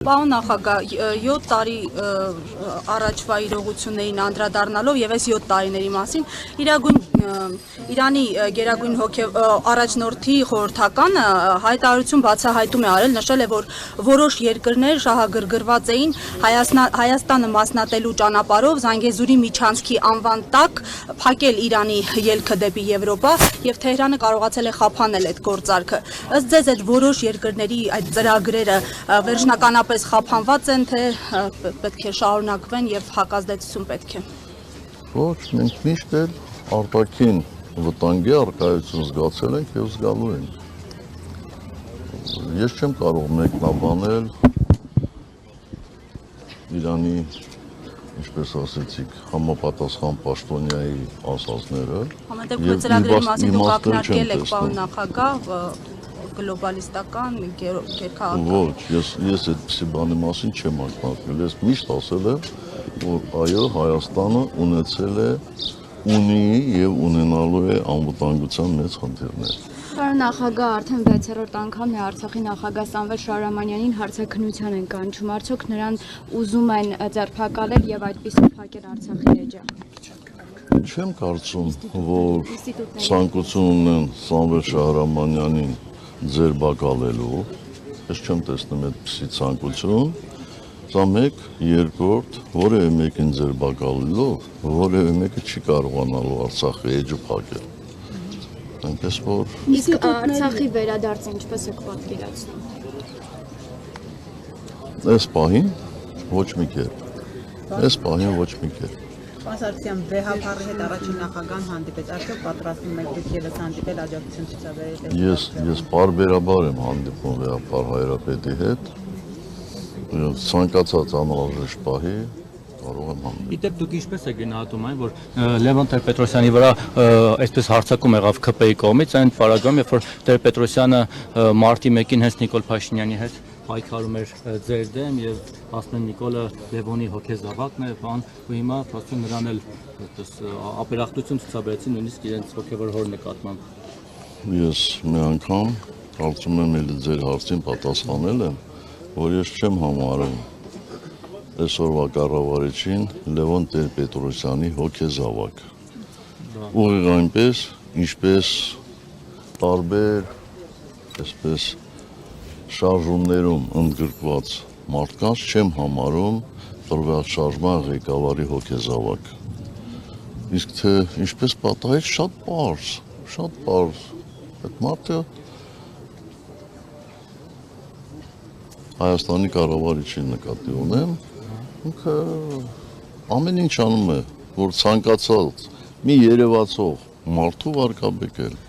Պարոն նախագահ, 7 տարի առաջվա իրողություններին անդրադառնալով եւ այս 7 տարիների մասին Իրանի գերագույն առաջնորդի խորհրդականը հայտարարություն բացահայտում է արել, նշել է, որ որոշ երկրներ շահագրգռված էին Հայաստանը մասնատելու ճանապարհով Զանգեզուրի միջանցքի անվան տակ փակել Իրանի ելքը դեպի Եվրոպա եւ Թեհրանը կարողացել է խափանել այդ գործարքը։ Ըստ ձեզ այդ որոշ երկրների այդ ծրագրերը վերջնականապես խափանված են, թե պետք է շարունակվեն եւ հակազդեցություն պետք է։ Ոչ, մենք միշտ էլ արտաքին վտանգի առկայություն զգացել ենք եւ զգալու ենք։ Ես չեմ կարող մեկնաբանել Իրանի, ինչպես ասեցիք, համապատասխան պաշտոնյայի ասածները։ Համենայնիվ ծրագրերի մասին դուք ակնարկել եք, պարոն նախագահ, գլոբալիստական գերքաղաքական։ Ոչ, ես այդպիսի բանի մասին չեմ ակնարկել։ Ես միշտ ասել եմ, որ այո, Հայաստանը ունի եւ ունենալու է անվտանգության մեծ խնդիրներ։ Պարոն նախագահ, արդեն 6-րդ անգամն է Արցախի նախագահ Սամվել Շահրամանյանին հարցաքննության են կանչում, արդյոք նրան ուզում են ձերբակալել եւ այդպիսով փակել Արցախի էջը։ Չեմ կարծում, որ ցանկություն ունեն Սամվել Շահրամանյանին ձերբակալելու, ես չեմ տեսնում այդպիսի ցանկություն, սա մեկ, երկրորդ, որևէ մեկին ձերբակալելով, որևէ մեկը չի կարողանալու Արցախի էջը փակել։ Այնպես որ Իսկ Արցախի վերադարձը ինչպես եք պատկերացնում։ Այս պահին ոչ մի կերպ։ Այս պահին ոչ մի կերպ։ Պարսարցյան վեհապարի հետ առաջին նախագահան հանդիպեց, արդյոք պատրաստվում եք դուք ևս հանդիպել աջակցություն ցուցաբերել։ Ես պարբերաբար եմ հանդիպում վեհապար Հայրապետի հետ։ Ցանկացած անհրաժեշտ պահի կարող եմ հանդիպել։ Իդեպ դուք ինչպես եք գնահատում այն, որ Լևոն Տեր-Պետրոսյանի վրա այսպես հարձակում եղավ ՔՊ-ի կողմից այն պարագայում, երբ որ Տեր-Պետրոսյանը մարտի 1-ին հենց Նիկոլ Փաշինյանի հետ պայքարում էր ձեր դեմ եւ ասում են Նիկոլը Լևոնի հոգեզավակն է, բան ու հիմա ասում նրան էլ այդպես ապերախտություն ցուցաբերեցին նույնիսկ իրենց հոգեվոր հոր նկատմամբ։ Ես մի անգամ կարծում եմ էլի ձեր հարցին պատասխանել եմ, որ ես չեմ համարում այսօրվա կառավարիչին Լևոն Տեր-Պետրոսյանի հոգեզավակ։ Ուղիղ այնպես, ինչպես տարբեր այսպես շարժումներում ընդգրկված մարդկանց չեմ համարում տրվյալ շարժման ղեկավարի հոգեզավակ։ Իսկ թե ինչպես պատահեց, շատ պարզ։ Այդ մարդը Հայաստանի կառավարիչի նկատի ունեմ, ինքը ամեն ինչ անում է, որ ցանկացած մի երևացող մարդու վարկաբեկել։